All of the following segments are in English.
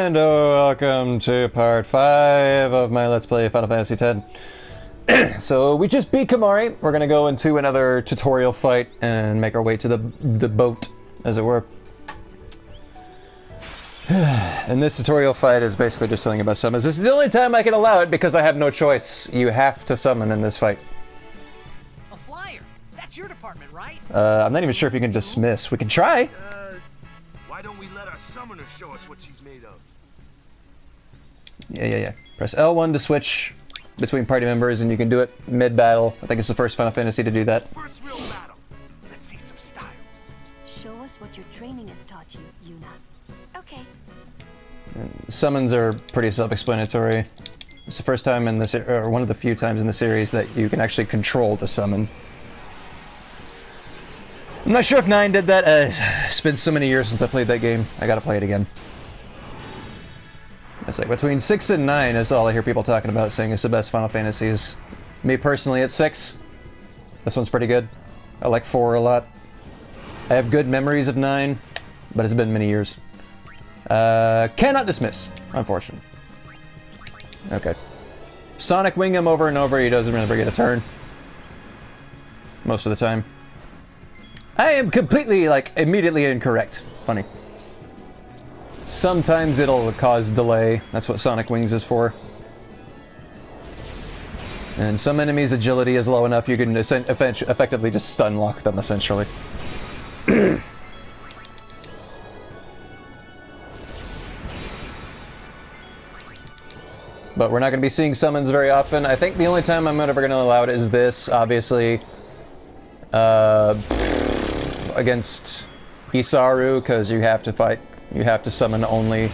And welcome to part 5 of my Let's Play Final Fantasy X. So we just beat Kamari. We're gonna go into another tutorial fight and make our way to the boat, as it were. And this tutorial fight is basically just telling you about summons. This is the only time I can allow it because I have no choice. You have to summon in this fight. A flyer. That's your department, right? I'm not even sure if you can dismiss. We can try. Why don't we let our summoner show us what she's made of? Yeah. Press L1 to switch between party members, and you can do it mid-battle. I think it's the first Final Fantasy to do that. First real battle. Let's see some style. Show us what your training has taught you, Yuna. Okay. Summons are pretty self-explanatory. It's the first time in this, or one of the few times in the series that you can actually control the summon. I'm not sure if 9 did that. It's been so many years since I played that game. I gotta play it again. It's like between 6 and 9 is all I hear people talking about, saying it's the best Final Fantasies. Me personally, it's 6. This one's pretty good. I like 4 a lot. I have good memories of 9, but it's been many years. Cannot dismiss, unfortunately. Okay. Sonic wing him over and over, he doesn't really get a turn. Most of the time. I am completely, like, immediately incorrect. Funny. Sometimes it'll cause delay. That's what Sonic Wings is for. And some enemies' agility is low enough you can effectively just stun lock them, essentially. But we're not going to be seeing summons very often. I think the only time I'm ever going to allow it is this, obviously. Against Isaru, because you have to fight, you have to summon only.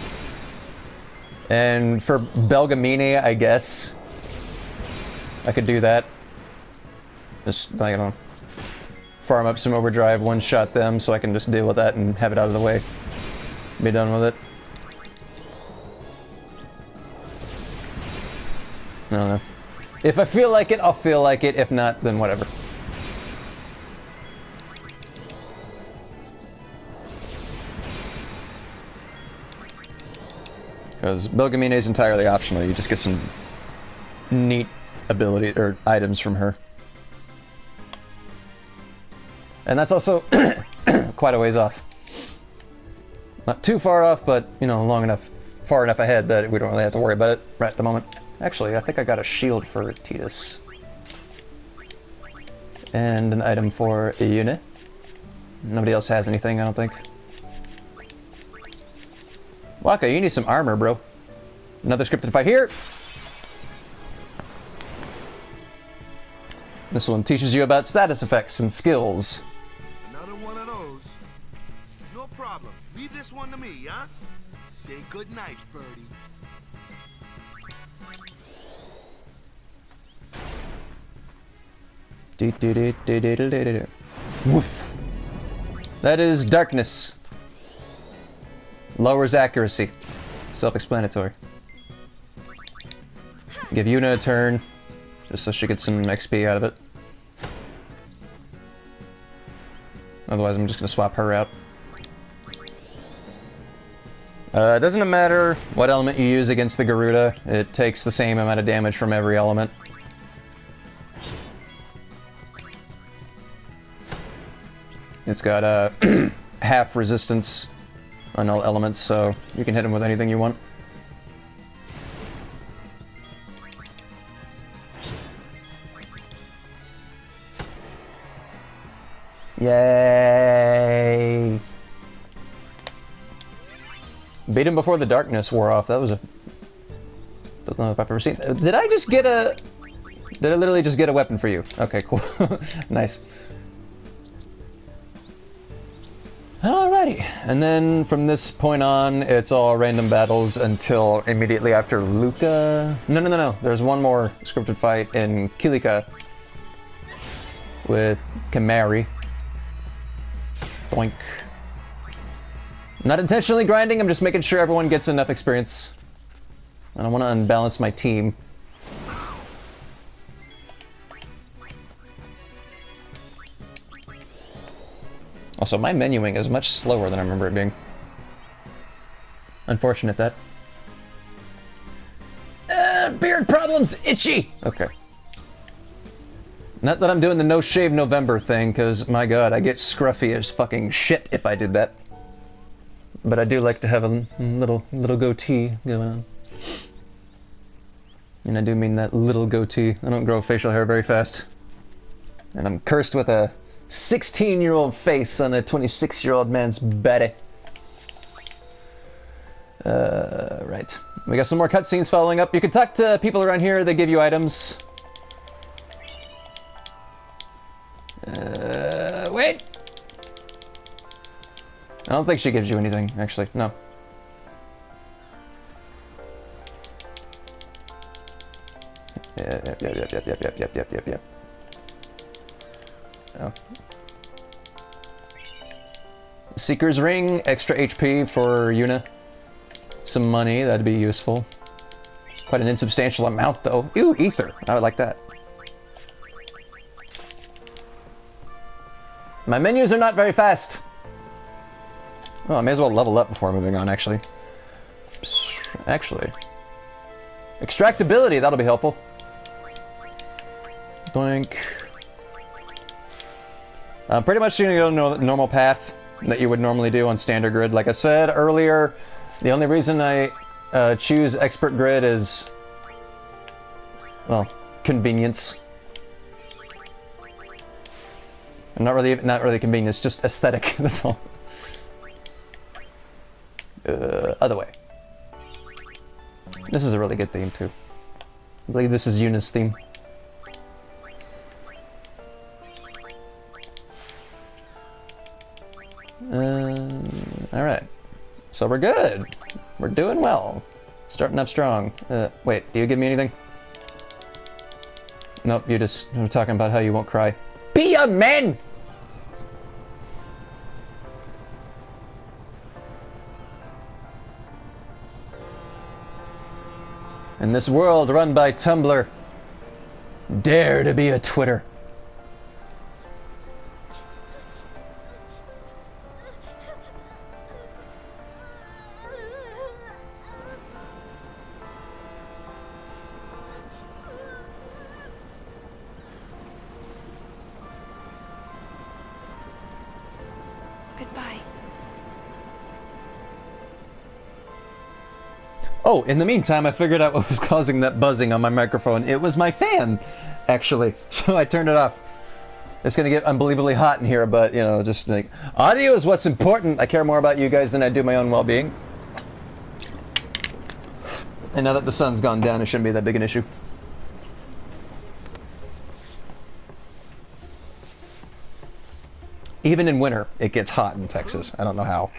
And for Belgamini, I guess I could do that. Just, I don't know, farm up some overdrive, one-shot them, so I can just deal with that and have it out of the way. Be done with it. I don't know. If I feel like it, I'll feel like it. If not, then whatever. Because Belgamina is entirely optional, you just get some neat ability or items from her. And that's also quite a ways off. Not too far off, but you know, far enough ahead that we don't really have to worry about it right at the moment. Actually, I think I got a shield for Tidus. And an item for Yuna. Nobody else has anything, I don't think. Waka, you need some armor, bro. Another scripted fight here. This one teaches you about status effects and skills. Another one of those. No problem. Leave this one to me, huh? Say good night, birdie. Woof. That is darkness. Lowers accuracy. Self-explanatory. Give Yuna a turn, just so she gets some XP out of it. Otherwise, I'm just gonna swap her out. It doesn't matter what element you use against the Garuda, it takes the same amount of damage from every element. It's got half resistance on all elements, so you can hit him with anything you want. Yay! Beat him before the darkness wore off. That was a... Don't know if I've ever seen... Did I just get a... Did I literally just get a weapon for you? Okay, cool. Nice. Alrighty, and then from this point on, it's all random battles until immediately after Luca. No. There's one more scripted fight in Kilika with Kamari. Doink. Not intentionally grinding, I'm just making sure everyone gets enough experience. I don't want to unbalance my team. Also, my menuing is much slower than I remember it being. Unfortunate that. Beard problems! Itchy! Okay. Not that I'm doing the no shave November thing, because my god, I get scruffy as fucking shit if I did that. But I do like to have a little goatee going on. And I do mean that little goatee. I don't grow facial hair very fast. And I'm cursed with a 16-year-old face on a 26-year-old man's body. Right. We got some more cutscenes following up. You can talk to people around here, they give you items. Wait! I don't think she gives you anything, actually. No. Yep. Oh. Seeker's Ring, extra HP for Yuna. Some money, that'd be useful. Quite an insubstantial amount, though. Ew, ether. I would like that. My menus are not very fast. Oh, I may as well level up before moving on, actually. Extractability, that'll be helpful. Doink. I'm pretty much gonna go the normal path that you would normally do on standard grid. Like I said earlier, the only reason I choose expert grid is, well, convenience. Not really convenience, just aesthetic. That's all. Other way. This is a really good theme too. I believe this is Yuna's theme. Alright. So we're good. We're doing well. Starting up strong. Wait, do you give me anything? Nope, you just were talking about how you won't cry. Be a man! In this world run by Tumblr, dare to be a Twitter. Goodbye. Oh, in the meantime, I figured out what was causing that buzzing on my microphone. It was my fan, actually. So I turned it off. It's gonna get unbelievably hot in here, but, you know, just like... Audio is what's important. I care more about you guys than I do my own well-being. And now that the sun's gone down, it shouldn't be that big an issue. Even in winter, it gets hot in Texas. I don't know how.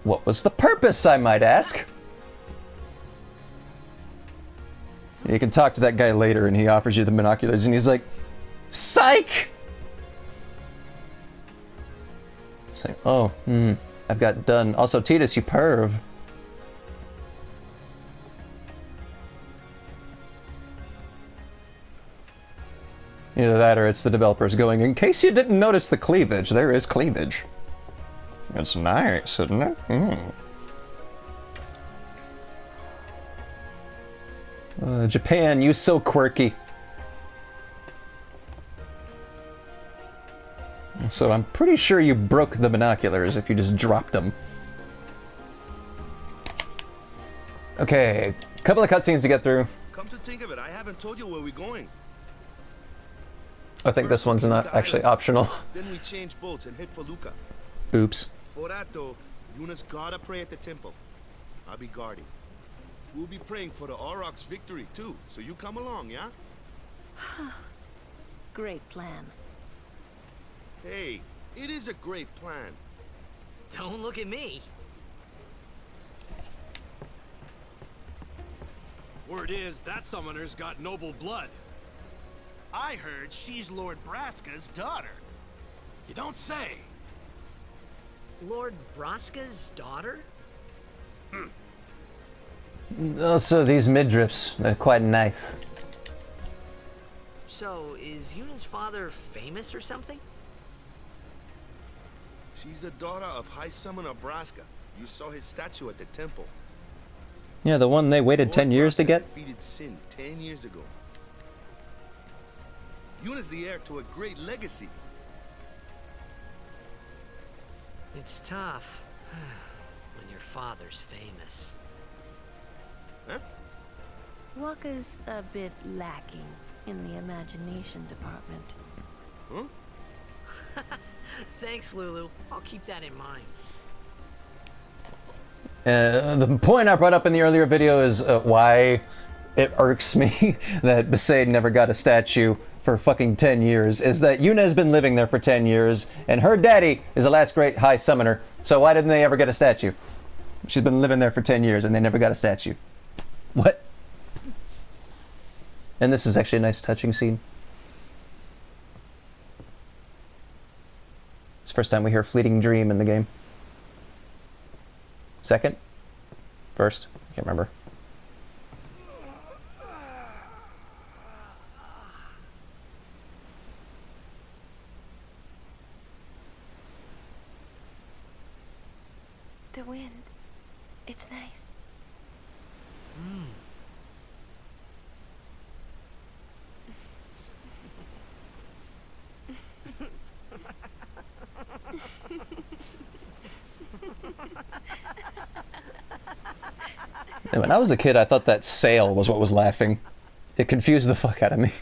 What was the purpose, I might ask? You can talk to that guy later and he offers you the binoculars and he's like, psych! It's like, oh, I've got done. Also, Titus, you perv. Either that or it's the developers going, in case you didn't notice the cleavage, there is cleavage. It's nice, isn't it? Japan, you so quirky. So I'm pretty sure you broke the binoculars if you just dropped them. Okay, couple of cutscenes to get through. Come to think of it, I haven't told you where we're going. I think this one's not actually optional. Then we change boats and head for Luca. Oops. For that though, Yuna's gotta pray at the temple. I'll be guarding. We'll be praying for the Aurochs' victory too, so you come along, yeah? Great plan. Hey, it is a great plan. Don't look at me. Word is, that summoner's got noble blood. I heard she's Lord Braska's daughter. You don't say. Lord Braska's daughter? Also, these midriffs, they're quite nice. So, is Yuna's father famous or something? She's the daughter of High Summoner Braska. You saw his statue at the temple. Yeah, the one they waited 10 Lord years to Braska get? defeated Sin 10 years ago. Yuna's the heir to a great legacy. It's tough when your father's famous. Huh? Waka's a bit lacking in the imagination department. Huh? Thanks, Lulu. I'll keep that in mind. The point I brought up in the earlier video is why it irks me that Besaid never got a statue for fucking 10 years, is that Yuna has been living there for 10 years, and her daddy is the last great High Summoner, so why didn't they ever get a statue? She's been living there for 10 years, and they never got a statue. What? And this is actually a nice touching scene. It's the first time we hear Fleeting Dream in the game. Second? First? Can't remember. The wind. It's nice. And when I was a kid, I thought that sail was what was laughing. It confused the fuck out of me.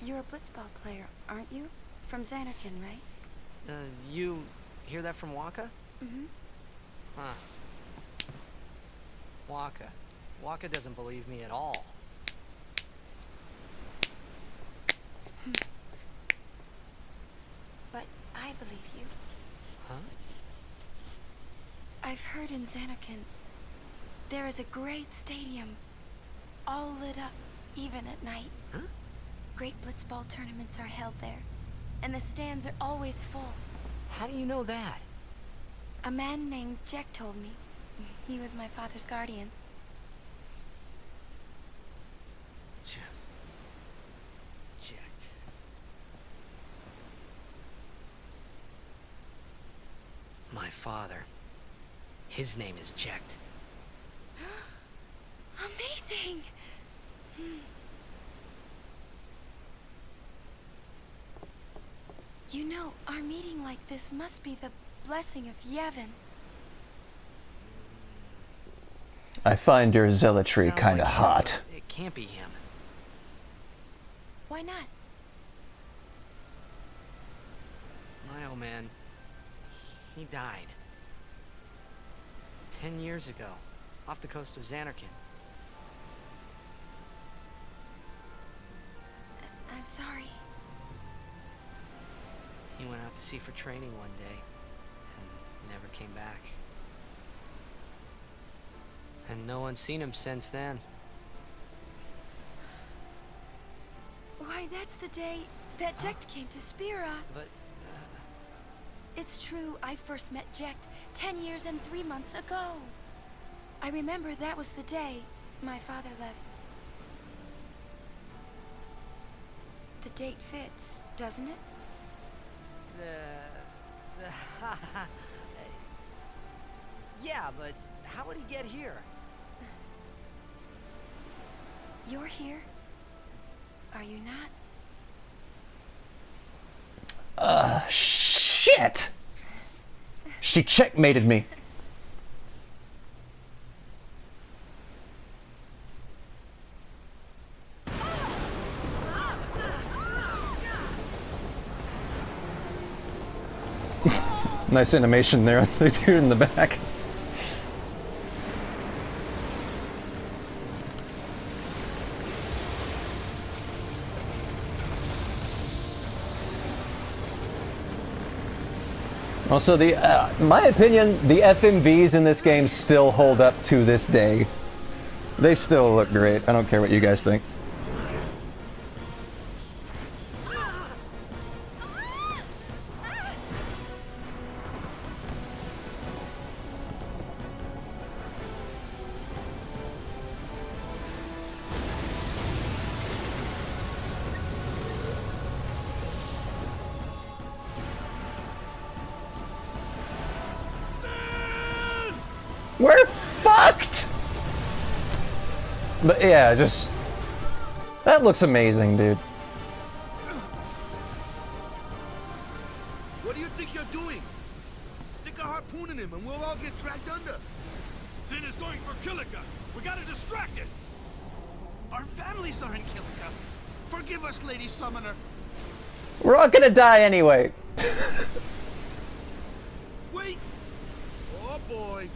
You're a blitzball player, aren't you? From Xanarkin, right? You hear that from Waka? Mm-hmm. Huh. Waka. Waka doesn't believe me at all. But I believe you. Huh? I've heard in Xanarkin, there is a great stadium, all lit up, even at night. Huh? Great blitzball tournaments are held there, and the stands are always full. How do you know that? A man named Jack told me. He was my father's guardian. Checked. My father. His name is Jecht. Amazing! You know, our meeting like this must be the blessing of Yevon. I find your zealotry Sounds kinda like him, hot. but it can't be him. Why not? My old man. He died. 10 years ago. Off the coast of Xanarkin. I'm sorry. He went out to sea for training one day, and never came back. And no one's seen him since then. Why, that's the day that Jecht came to Spira. But, It's true, I first met Jecht 10 years and 3 months ago. I remember that was the day my father left. The date fits, doesn't it? yeah, but how would he get here? You're here. Are you not? Shit! She checkmated me. Nice animation there, the dude in the back. Also, my opinion, the FMVs in this game still hold up to this day. They still look great. I don't care what you guys think. We're fucked! But yeah, just... That looks amazing, dude. What do you think you're doing? Stick a harpoon in him and we'll all get dragged under. Sin is going for Kilika. We gotta distract it. Our families are in Kilika. Forgive us, Lady Summoner. We're all gonna die anyway. Wait! Oh boy.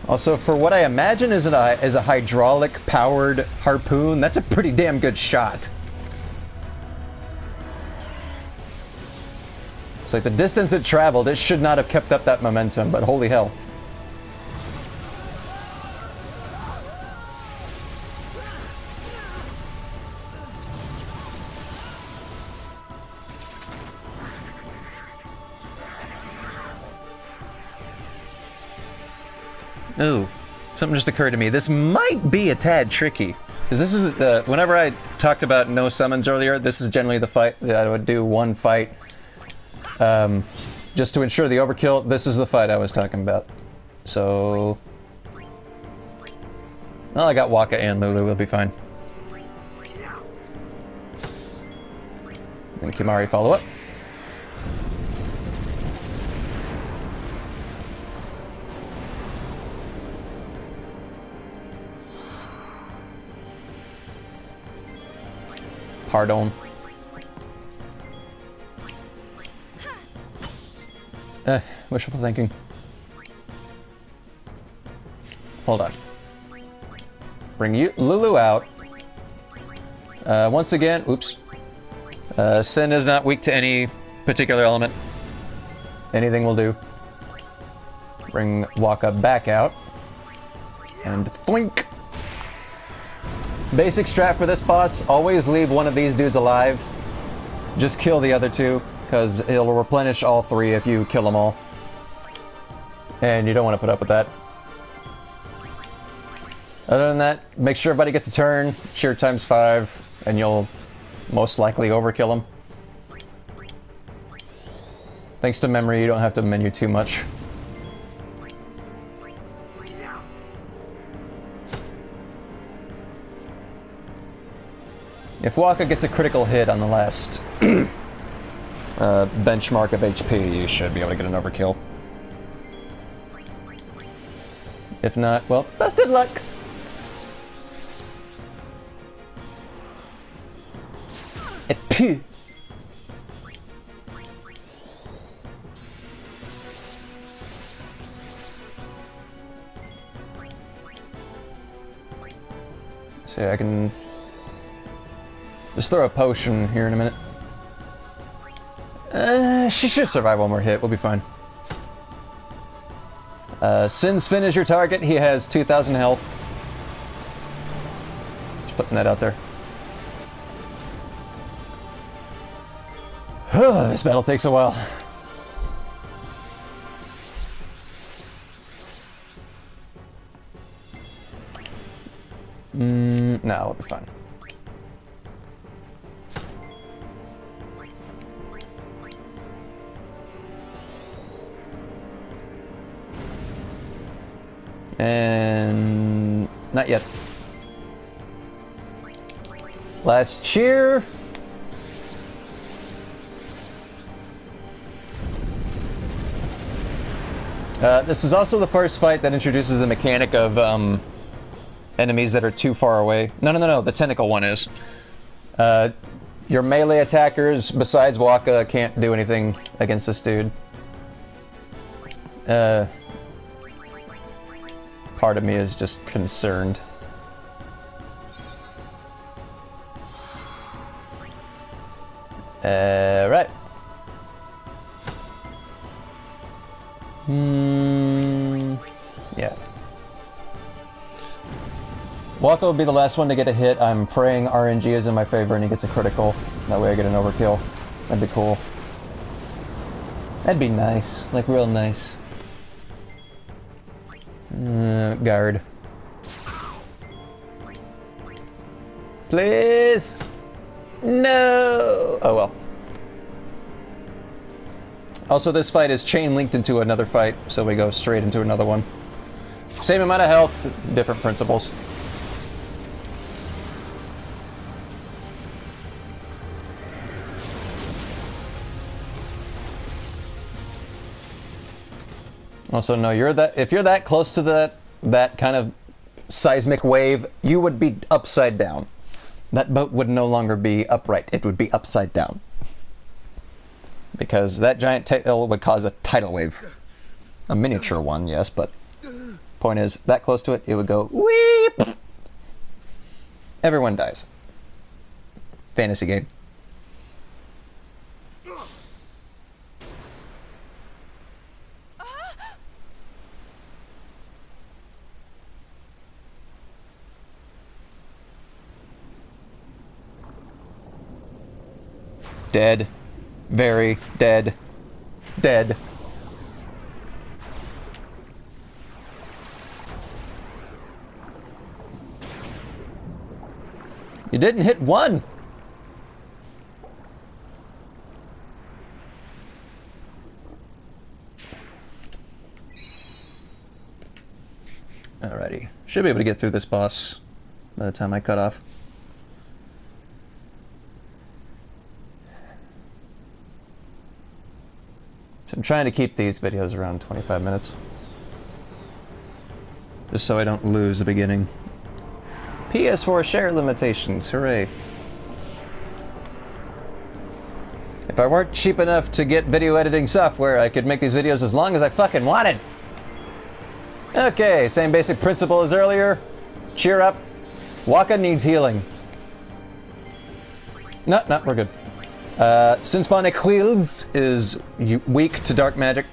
Also, for what I imagine is a hydraulic-powered harpoon, that's a pretty damn good shot. It's like the distance it traveled, it should not have kept up that momentum, but holy hell. Ooh, something just occurred to me. This might be a tad tricky. Because this is, whenever I talked about no summons earlier, this is generally the fight that I would do one fight. Just to ensure the overkill, this is the fight I was talking about. So... Well, I got Waka and Lulu, we'll be fine. And Kimari follow up. Pardon. Wishful thinking. Hold on. Bring you Lulu out. Once again, oops. Sin is not weak to any particular element. Anything will do. Bring Waka back out. And thwink. Basic strat for this boss, always leave one of these dudes alive. Just kill the other two, because it'll replenish all three if you kill them all. And you don't want to put up with that. Other than that, make sure everybody gets a turn, cheer times 5, and you'll most likely overkill them. Thanks to memory, you don't have to menu too much. If Waka gets a critical hit on the last benchmark of HP, you should be able to get an overkill. If not, well, best of luck! Phew. So I can just throw a potion here in a minute. She should survive one more hit, we'll be fine. Sin's Fin is your target, he has 2,000 health. Just putting that out there. This battle takes a while. No, we'll be fine. And not yet. Last cheer. This is also the first fight that introduces the mechanic of enemies that are too far away. No, the tentacle one is. Your melee attackers, besides Waka, can't do anything against this dude. Part of me is just concerned. Right. Yeah. Waka will be the last one to get a hit. I'm praying RNG is in my favor and he gets a critical. That way I get an overkill. That'd be cool. That'd be nice. Like, real nice. Guard. Please! No! Oh well. Also, this fight is chain linked into another fight, so we go straight into another one. Same amount of health, different principles. Also, no, if you're that close to that kind of seismic wave, you would be upside down. That boat would no longer be upright, it would be upside down. Because that giant tail would cause a tidal wave. A miniature one, yes, but point is, that close to it, it would go weep. Everyone dies. Fantasy game. Dead. Very dead. Dead. You didn't hit one! Alrighty. Should be able to get through this boss by the time I cut off. So I'm trying to keep these videos around 25 minutes. Just so I don't lose the beginning. PS4 share limitations, hooray. If I weren't cheap enough to get video editing software, I could make these videos as long as I fucking wanted. Okay, same basic principle as earlier. Cheer up. Waka needs healing. No, we're good. Since Quills is weak to dark magic,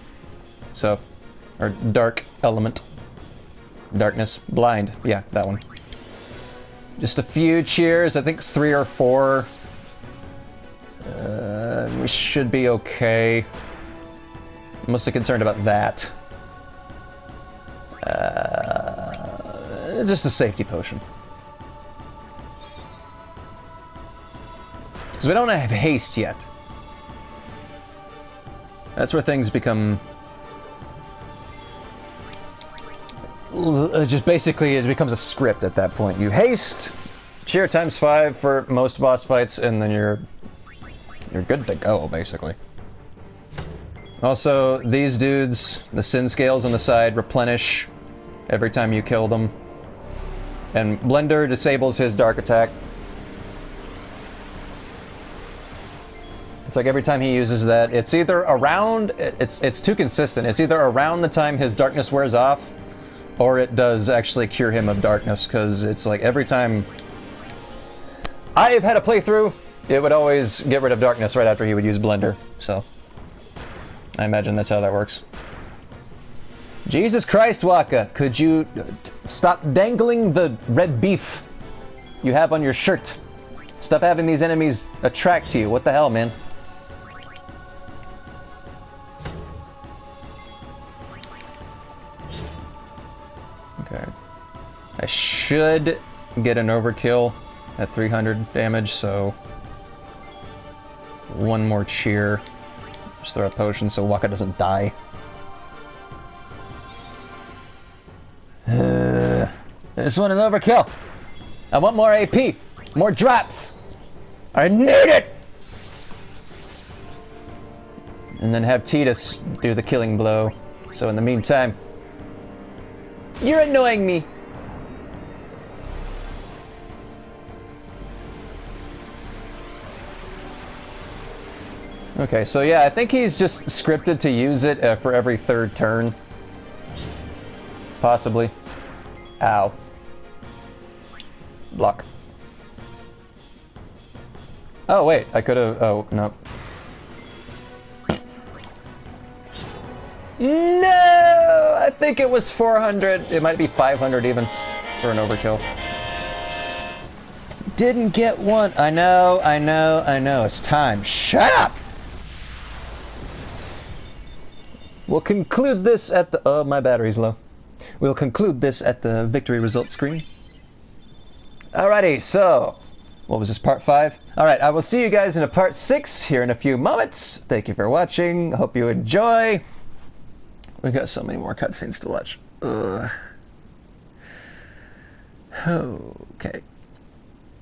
so, or dark element. Darkness. Blind. Yeah, that one. Just a few cheers, I think 3 or 4. We should be okay. I'm mostly concerned about that. Just a safety potion. Because we don't have haste yet. That's where things become... just basically, it becomes a script at that point. You haste, cheer times 5 for most boss fights, and then you're good to go, basically. Also, these dudes, the sin scales on the side, replenish every time you kill them. And Blender disables his dark attack. It's like every time he uses that, it's either around, it's too consistent. It's either around the time his darkness wears off, or it does actually cure him of darkness, because it's like every time I've had a playthrough, it would always get rid of darkness right after he would use Blender, so I imagine that's how that works. Jesus Christ, Waka, could you stop dangling the red beef you have on your shirt? Stop having these enemies attract to you. What the hell, man? Okay. I should get an overkill at 300 damage, so one more cheer. Just throw a potion so Waka doesn't die. I just want an overkill. I want more AP. More drops. I need it! And then have Titus do the killing blow. So in the meantime... You're annoying me! Okay, so yeah, I think he's just scripted to use it for every 3rd turn. Possibly. Ow. Block. Oh, wait, I could have... Oh, no. No! I think it was 400. It might be 500 even for an overkill. Didn't get one. I know. It's time. Shut up! We'll conclude this at the... Oh, my battery's low. We'll conclude this at the victory results screen. Alrighty, so what was this, part 5? Alright, I will see you guys in a part 6 here in a few moments. Thank you for watching. Hope you enjoy. We got so many more cutscenes to watch. Ugh. Okay.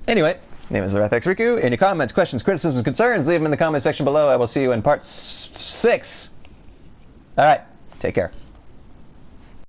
Anyway, name is FFX Riku. Any comments, questions, criticisms, concerns, leave them in the comment section below. I will see you in part 6. Alright, take care.